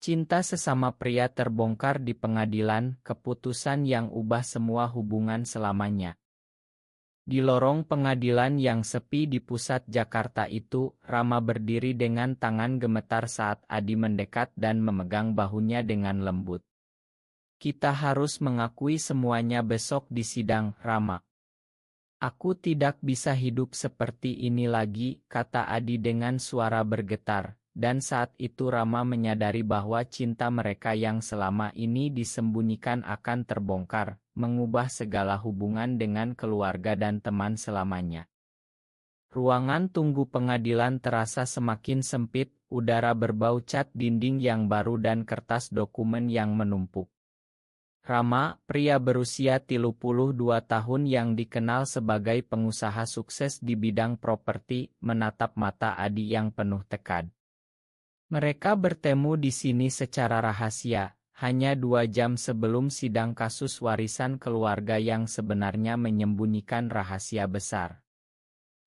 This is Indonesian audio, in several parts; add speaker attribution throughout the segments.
Speaker 1: Cinta sesama pria terbongkar di pengadilan, keputusan yang ubah semua hubungan selamanya. Di lorong pengadilan yang sepi di pusat Jakarta itu, Rama berdiri dengan tangan gemetar saat Adi mendekat dan memegang bahunya dengan lembut. Kita harus mengakui semuanya besok di sidang, Rama. Aku tidak bisa hidup seperti ini lagi, kata Adi dengan suara bergetar. Dan saat itu Rama menyadari bahwa cinta mereka yang selama ini disembunyikan akan terbongkar, mengubah segala hubungan dengan keluarga dan teman selamanya. Ruangan tunggu pengadilan terasa semakin sempit, udara berbau cat dinding yang baru dan kertas dokumen yang menumpuk. Rama, pria berusia 32 tahun yang dikenal sebagai pengusaha sukses di bidang properti, menatap mata Adi yang penuh tekad. Mereka bertemu di sini secara rahasia, hanya 2 jam sebelum sidang kasus warisan keluarga yang sebenarnya menyembunyikan rahasia besar.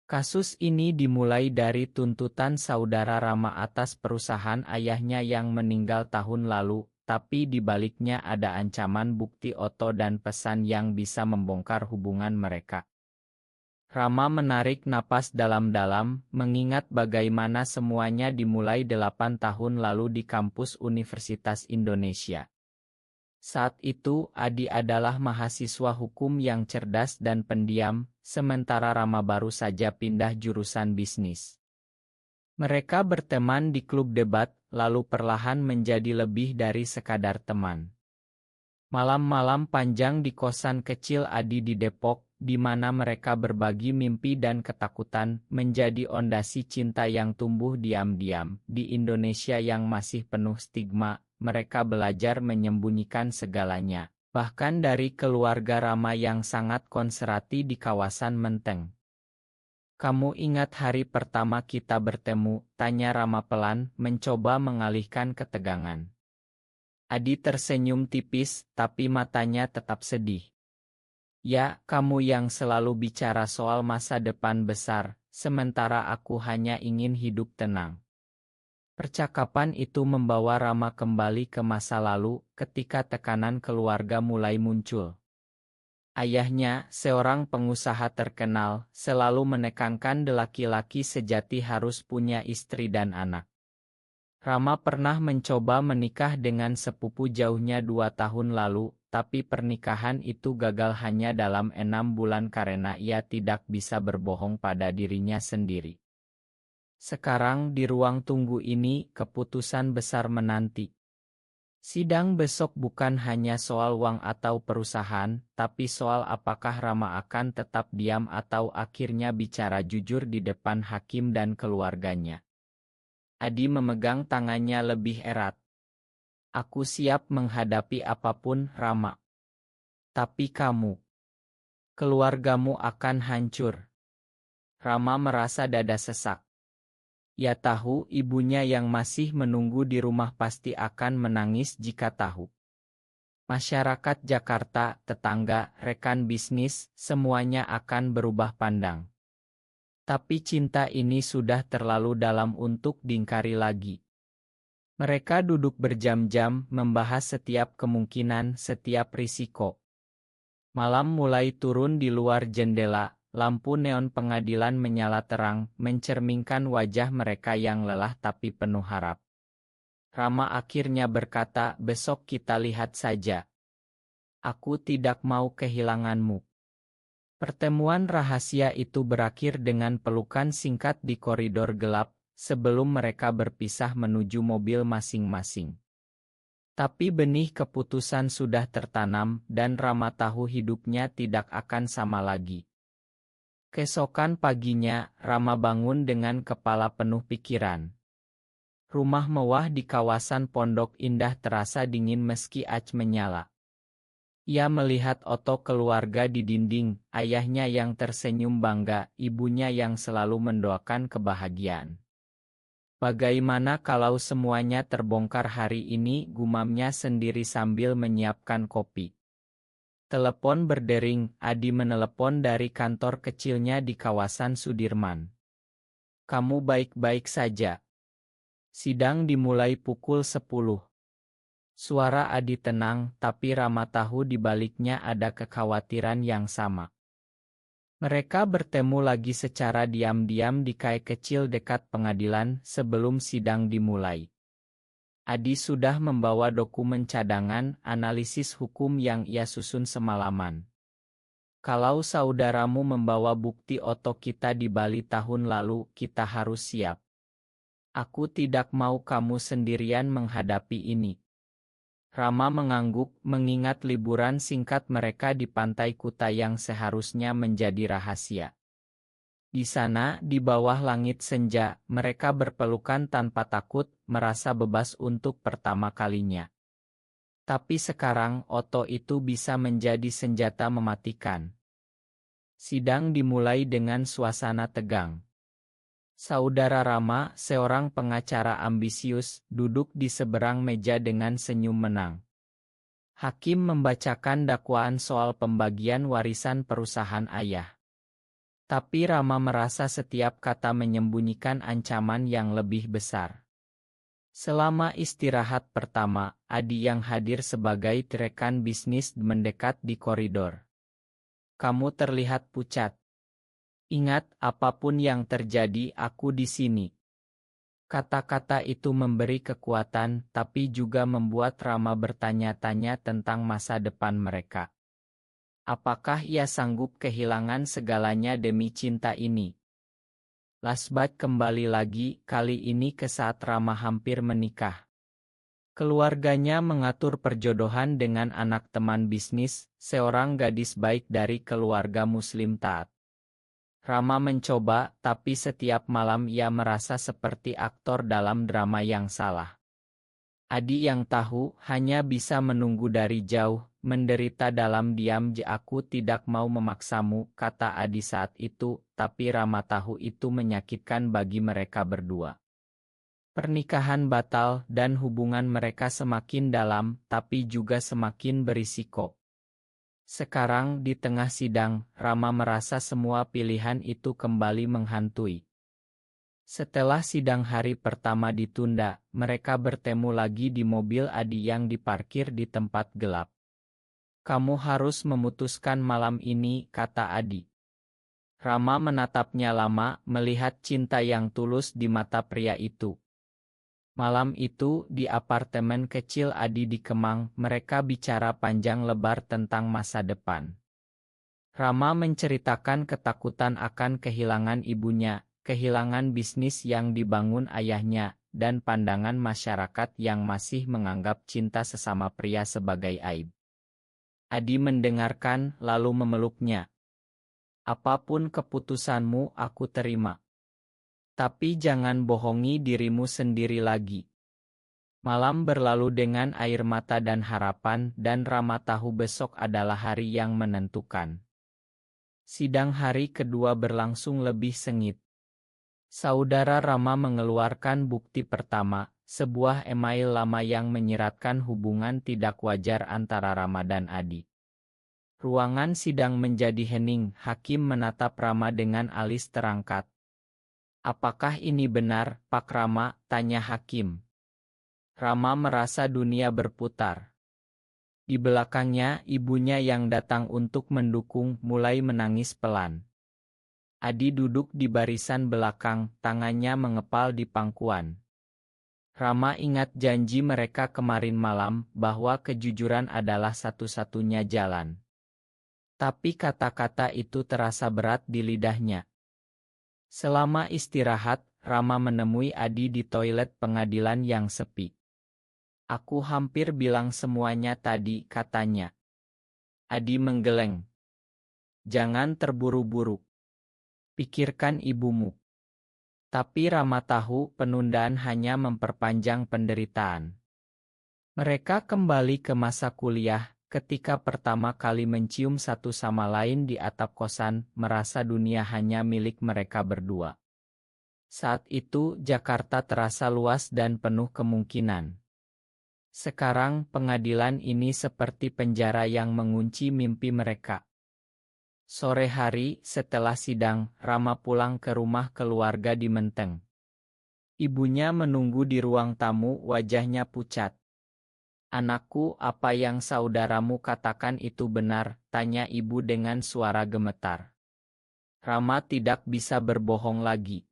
Speaker 1: Kasus ini dimulai dari tuntutan saudara Rama atas perusahaan ayahnya yang meninggal tahun lalu, tapi di baliknya ada ancaman bukti oto dan pesan yang bisa membongkar hubungan mereka. Rama menarik napas dalam-dalam, mengingat bagaimana semuanya dimulai 8 tahun lalu di kampus Universitas Indonesia. Saat itu, Adi adalah mahasiswa hukum yang cerdas dan pendiam, sementara Rama baru saja pindah jurusan bisnis. Mereka berteman di klub debat, lalu perlahan menjadi lebih dari sekadar teman. Malam-malam panjang di kosan kecil Adi di Depok, di mana mereka berbagi mimpi dan ketakutan, menjadi ondasi cinta yang tumbuh diam-diam. Di Indonesia yang masih penuh stigma, mereka belajar menyembunyikan segalanya, bahkan dari keluarga Rama yang sangat konservatif di kawasan Menteng. Kamu ingat hari pertama kita bertemu? Tanya Rama pelan, mencoba mengalihkan ketegangan. Adi tersenyum tipis, tapi matanya tetap sedih. Ya, kamu yang selalu bicara soal masa depan besar, sementara aku hanya ingin hidup tenang. Percakapan itu membawa Rama kembali ke masa lalu, ketika tekanan keluarga mulai muncul. Ayahnya, seorang pengusaha terkenal, selalu menekankan laki-laki sejati harus punya istri dan anak. Rama pernah mencoba menikah dengan sepupu jauhnya 2 tahun lalu, tapi pernikahan itu gagal hanya dalam 6 bulan karena ia tidak bisa berbohong pada dirinya sendiri. Sekarang di ruang tunggu ini, keputusan besar menanti. Sidang besok bukan hanya soal uang atau perusahaan, tapi soal apakah Rama akan tetap diam atau akhirnya bicara jujur di depan hakim dan keluarganya. Adi memegang tangannya lebih erat. Aku siap menghadapi apapun, Rama. Tapi kamu, keluargamu akan hancur. Rama merasa dada sesak. Ia tahu ibunya yang masih menunggu di rumah pasti akan menangis jika tahu. Masyarakat Jakarta, tetangga, rekan bisnis, semuanya akan berubah pandang. Tapi cinta ini sudah terlalu dalam untuk diingkari lagi. Mereka duduk berjam-jam, membahas setiap kemungkinan, setiap risiko. Malam mulai turun di luar jendela, lampu neon pengadilan menyala terang, mencerminkan wajah mereka yang lelah tapi penuh harap. Rama akhirnya berkata, besok kita lihat saja. Aku tidak mau kehilanganmu. Pertemuan rahasia itu berakhir dengan pelukan singkat di koridor gelap, sebelum mereka berpisah menuju mobil masing-masing. Tapi benih keputusan sudah tertanam, dan Rama tahu hidupnya tidak akan sama lagi. Keesokan paginya, Rama bangun dengan kepala penuh pikiran. Rumah mewah di kawasan Pondok Indah terasa dingin meski ac menyala. Ia melihat foto keluarga di dinding, ayahnya yang tersenyum bangga, ibunya yang selalu mendoakan kebahagiaan. Bagaimana kalau semuanya terbongkar hari ini, gumamnya sendiri sambil menyiapkan kopi. Telepon berdering, Adi menelepon dari kantor kecilnya di kawasan Sudirman. Kamu baik-baik saja? Sidang dimulai pukul 10. Suara Adi tenang, tapi Rama tahu di baliknya ada kekhawatiran yang sama. Mereka bertemu lagi secara diam-diam di kai kecil dekat pengadilan sebelum sidang dimulai. Adi sudah membawa dokumen cadangan analisis hukum yang ia susun semalaman. Kalau saudaramu membawa bukti otot kita di Bali tahun lalu, kita harus siap. Aku tidak mau kamu sendirian menghadapi ini. Rama mengangguk, mengingat liburan singkat mereka di pantai Kuta yang seharusnya menjadi rahasia. Di sana, di bawah langit senja, mereka berpelukan tanpa takut, merasa bebas untuk pertama kalinya. Tapi sekarang, otot itu bisa menjadi senjata mematikan. Sidang dimulai dengan suasana tegang. Saudara Rama, seorang pengacara ambisius, duduk di seberang meja dengan senyum menang. Hakim membacakan dakwaan soal pembagian warisan perusahaan ayah. Tapi Rama merasa setiap kata menyembunyikan ancaman yang lebih besar. Selama istirahat pertama, Adi yang hadir sebagai rekan bisnis mendekat di koridor. Kamu terlihat pucat. Ingat, apapun yang terjadi, aku di sini. Kata-kata itu memberi kekuatan, tapi juga membuat Rama bertanya-tanya tentang masa depan mereka. Apakah ia sanggup kehilangan segalanya demi cinta ini? Lasbat kembali lagi, kali ini ke saat Rama hampir menikah. Keluarganya mengatur perjodohan dengan anak teman bisnis, seorang gadis baik dari keluarga Muslim taat. Rama mencoba, tapi setiap malam ia merasa seperti aktor dalam drama yang salah. Adi yang tahu hanya bisa menunggu dari jauh, menderita dalam diam. Aku tidak mau memaksamu, kata Adi saat itu, tapi Rama tahu itu menyakitkan bagi mereka berdua. Pernikahan batal dan hubungan mereka semakin dalam, tapi juga semakin berisiko. Sekarang di tengah sidang, Rama merasa semua pilihan itu kembali menghantui. Setelah sidang hari pertama ditunda, mereka bertemu lagi di mobil Adi yang diparkir di tempat gelap. Kamu harus memutuskan malam ini, kata Adi. Rama menatapnya lama, melihat cinta yang tulus di mata pria itu. Malam itu, di apartemen kecil Adi di Kemang, mereka bicara panjang lebar tentang masa depan. Rama menceritakan ketakutan akan kehilangan ibunya, kehilangan bisnis yang dibangun ayahnya, dan pandangan masyarakat yang masih menganggap cinta sesama pria sebagai aib. Adi mendengarkan, lalu memeluknya. Apapun keputusanmu, aku terima. Tapi jangan bohongi dirimu sendiri lagi. Malam berlalu dengan air mata dan harapan, dan Rama tahu besok adalah hari yang menentukan. Sidang hari kedua berlangsung lebih sengit. Saudara Rama mengeluarkan bukti pertama, sebuah email lama yang menyiratkan hubungan tidak wajar antara Rama dan Adi. Ruangan sidang menjadi hening, hakim menatap Rama dengan alis terangkat. Apakah ini benar, Pak Rama? Tanya hakim. Rama merasa dunia berputar. Di belakangnya, ibunya yang datang untuk mendukung mulai menangis pelan. Adi duduk di barisan belakang, tangannya mengepal di pangkuan. Rama ingat janji mereka kemarin malam, bahwa kejujuran adalah satu-satunya jalan. Tapi kata-kata itu terasa berat di lidahnya. Selama istirahat, Rama menemui Adi di toilet pengadilan yang sepi. Aku hampir bilang semuanya tadi, katanya. Adi menggeleng. Jangan terburu-buru. Pikirkan ibumu. Tapi Rama tahu penundaan hanya memperpanjang penderitaan. Mereka kembali ke masa kuliah, ketika pertama kali mencium satu sama lain di atap kosan, merasa dunia hanya milik mereka berdua. Saat itu Jakarta terasa luas dan penuh kemungkinan. Sekarang pengadilan ini seperti penjara yang mengunci mimpi mereka. Sore hari, setelah sidang, Rama pulang ke rumah keluarga di Menteng. Ibunya menunggu di ruang tamu, wajahnya pucat. Anakku, apa yang saudaramu katakan itu benar, tanya ibu dengan suara gemetar. Rama tidak bisa berbohong lagi.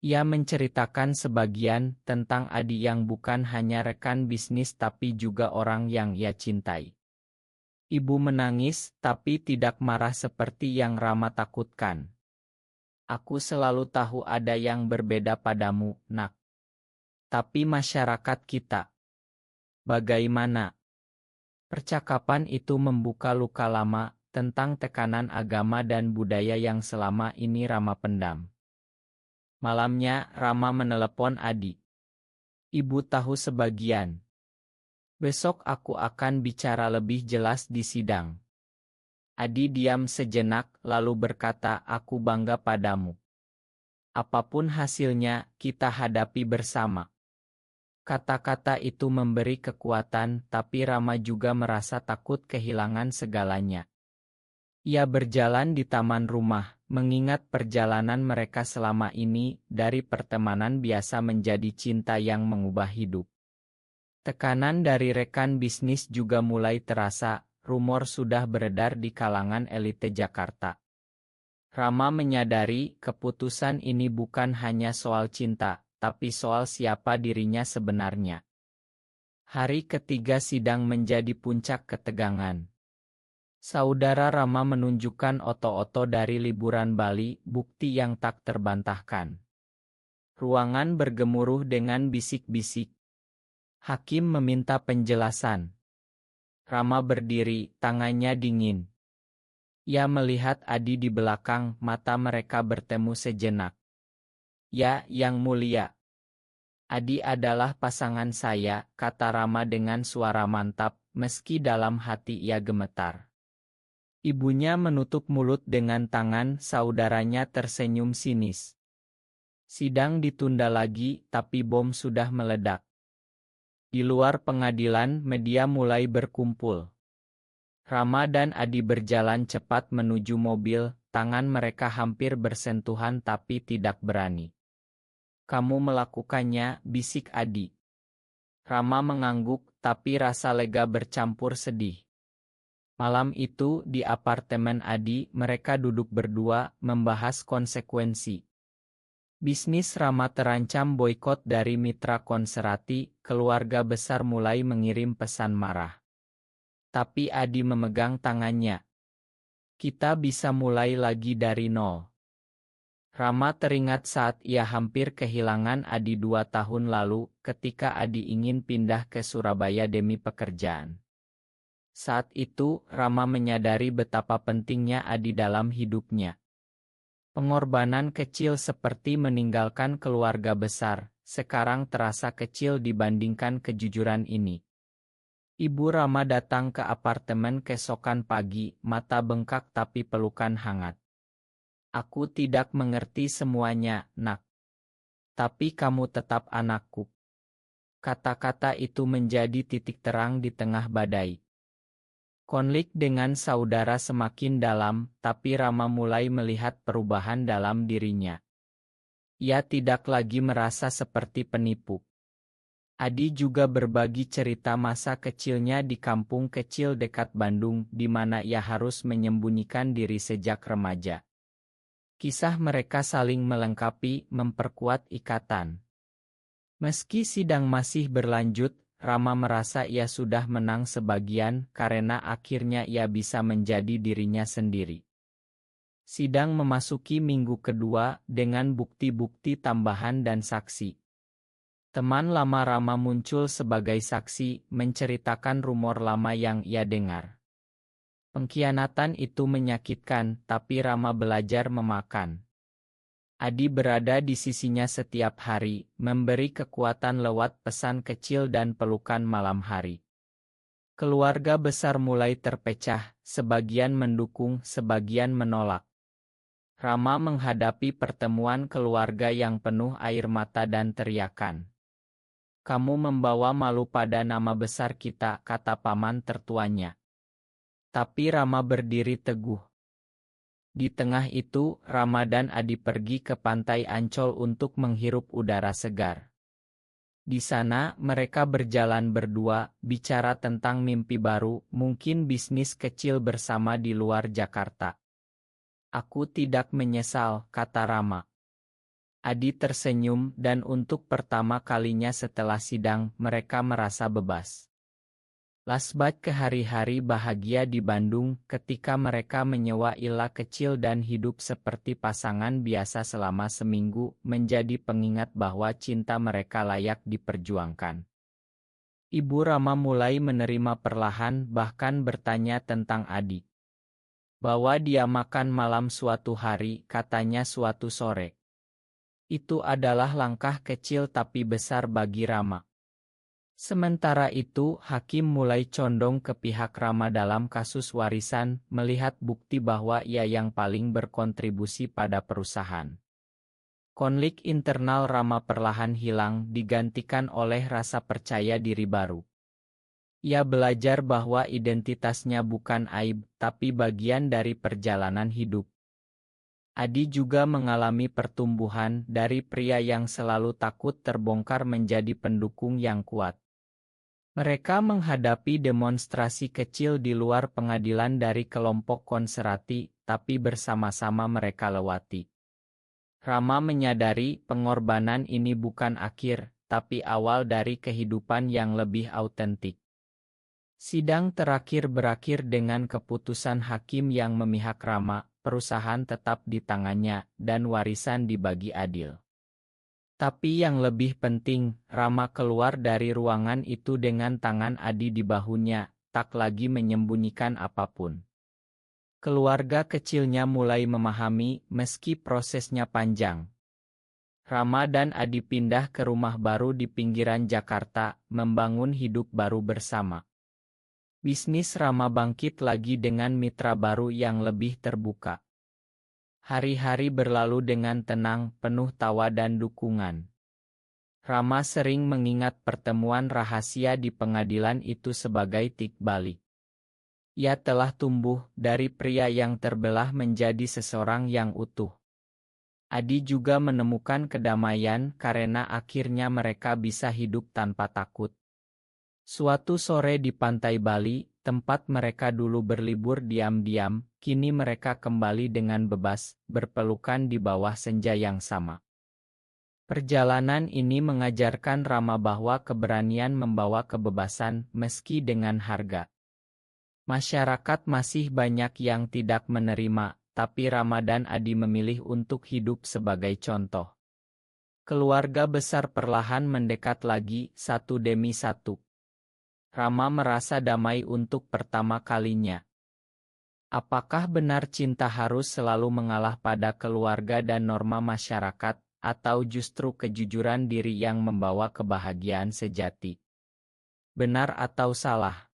Speaker 1: Ia menceritakan sebagian tentang Adi yang bukan hanya rekan bisnis tapi juga orang yang ia cintai. Ibu menangis, tapi tidak marah seperti yang Rama takutkan. Aku selalu tahu ada yang berbeda padamu, Nak. Tapi masyarakat kita, bagaimana? Percakapan itu membuka luka lama tentang tekanan agama dan budaya yang selama ini Rama pendam. Malamnya, Rama menelepon Adi. Ibu tahu sebagian. Besok aku akan bicara lebih jelas di sidang. Adi diam sejenak lalu berkata, aku bangga padamu. Apapun hasilnya, kita hadapi bersama. Kata-kata itu memberi kekuatan, tapi Rama juga merasa takut kehilangan segalanya. Ia berjalan di taman rumah, mengingat perjalanan mereka selama ini, dari pertemanan biasa menjadi cinta yang mengubah hidup. Tekanan dari rekan bisnis juga mulai terasa, rumor sudah beredar di kalangan elite Jakarta. Rama menyadari keputusan ini bukan hanya soal cinta, tapi soal siapa dirinya sebenarnya. Hari ketiga sidang menjadi puncak ketegangan. Saudara Rama menunjukkan oto-oto dari liburan Bali, bukti yang tak terbantahkan. Ruangan bergemuruh dengan bisik-bisik. Hakim meminta penjelasan. Rama berdiri, tangannya dingin. Ia melihat Adi di belakang, mata mereka bertemu sejenak. Ya, Yang Mulia. Adi adalah pasangan saya, kata Rama dengan suara mantap, meski dalam hati ia gemetar. Ibunya menutup mulut dengan tangan, saudaranya tersenyum sinis. Sidang ditunda lagi, tapi bom sudah meledak. Di luar pengadilan, media mulai berkumpul. Rama dan Adi berjalan cepat menuju mobil, tangan mereka hampir bersentuhan tapi tidak berani. Kamu melakukannya, bisik Adi. Rama mengangguk, tapi rasa lega bercampur sedih. Malam itu, di apartemen Adi, mereka duduk berdua, membahas konsekuensi. Bisnis Rama terancam boikot dari mitra konserati, keluarga besar mulai mengirim pesan marah. Tapi Adi memegang tangannya. Kita bisa mulai lagi dari nol. Rama teringat saat ia hampir kehilangan Adi 2 tahun lalu, ketika Adi ingin pindah ke Surabaya demi pekerjaan. Saat itu, Rama menyadari betapa pentingnya Adi dalam hidupnya. Pengorbanan kecil seperti meninggalkan keluarga besar, sekarang terasa kecil dibandingkan kejujuran ini. Ibu Rama datang ke apartemen keesokan pagi, mata bengkak tapi pelukan hangat. Aku tidak mengerti semuanya, Nak. Tapi kamu tetap anakku. Kata-kata itu menjadi titik terang di tengah badai. Konflik dengan saudara semakin dalam, tapi Rama mulai melihat perubahan dalam dirinya. Ia tidak lagi merasa seperti penipu. Adi juga berbagi cerita masa kecilnya di kampung kecil dekat Bandung, di mana ia harus menyembunyikan diri sejak remaja. Kisah mereka saling melengkapi, memperkuat ikatan. Meski sidang masih berlanjut, Rama merasa ia sudah menang sebagian karena akhirnya ia bisa menjadi dirinya sendiri. Sidang memasuki minggu kedua dengan bukti-bukti tambahan dan saksi. Teman lama Rama muncul sebagai saksi, menceritakan rumor lama yang ia dengar. Pengkhianatan itu menyakitkan, tapi Rama belajar memakan. Adi berada di sisinya setiap hari, memberi kekuatan lewat pesan kecil dan pelukan malam hari. Keluarga besar mulai terpecah, sebagian mendukung, sebagian menolak. Rama menghadapi pertemuan keluarga yang penuh air mata dan teriakan. Kamu membawa malu pada nama besar kita, kata paman tertuanya. Tapi Rama berdiri teguh. Di tengah itu, Rama dan Adi pergi ke pantai Ancol untuk menghirup udara segar. Di sana, mereka berjalan berdua, bicara tentang mimpi baru, mungkin bisnis kecil bersama di luar Jakarta. Aku tidak menyesal, kata Rama. Adi tersenyum dan untuk pertama kalinya setelah sidang, mereka merasa bebas. Lasbat ke hari-hari bahagia di Bandung ketika mereka menyewa illa kecil dan hidup seperti pasangan biasa selama seminggu menjadi pengingat bahwa cinta mereka layak diperjuangkan. Ibu Rama mulai menerima perlahan bahkan bertanya tentang Adi. Bahwa dia makan malam suatu hari, katanya suatu sore. Itu adalah langkah kecil tapi besar bagi Rama. Sementara itu, hakim mulai condong ke pihak Rama dalam kasus warisan, melihat bukti bahwa ia yang paling berkontribusi pada perusahaan. Konflik internal Rama perlahan hilang, digantikan oleh rasa percaya diri baru. Ia belajar bahwa identitasnya bukan aib, tapi bagian dari perjalanan hidup. Adi juga mengalami pertumbuhan dari pria yang selalu takut terbongkar menjadi pendukung yang kuat. Mereka menghadapi demonstrasi kecil di luar pengadilan dari kelompok konservatif, tapi bersama-sama mereka lewati. Rama menyadari pengorbanan ini bukan akhir, tapi awal dari kehidupan yang lebih autentik. Sidang terakhir berakhir dengan keputusan hakim yang memihak Rama, perusahaan tetap di tangannya, dan warisan dibagi adil. Tapi yang lebih penting, Rama keluar dari ruangan itu dengan tangan Adi di bahunya, tak lagi menyembunyikan apapun. Keluarga kecilnya mulai memahami, meski prosesnya panjang. Rama dan Adi pindah ke rumah baru di pinggiran Jakarta, membangun hidup baru bersama. Bisnis Rama bangkit lagi dengan mitra baru yang lebih terbuka. Hari-hari berlalu dengan tenang, penuh tawa dan dukungan. Rama sering mengingat pertemuan rahasia di pengadilan itu sebagai titik balik. Ia telah tumbuh dari pria yang terbelah menjadi seseorang yang utuh. Adi juga menemukan kedamaian karena akhirnya mereka bisa hidup tanpa takut. Suatu sore di pantai Bali, tempat mereka dulu berlibur diam-diam, kini mereka kembali dengan bebas, berpelukan di bawah senja yang sama. Perjalanan ini mengajarkan Rama bahwa keberanian membawa kebebasan, meski dengan harga. Masyarakat masih banyak yang tidak menerima, tapi Rama dan Adi memilih untuk hidup sebagai contoh. Keluarga besar perlahan mendekat lagi, satu demi satu. Rama merasa damai untuk pertama kalinya. Apakah benar cinta harus selalu mengalah pada keluarga dan norma masyarakat, atau justru kejujuran diri yang membawa kebahagiaan sejati? Benar atau salah?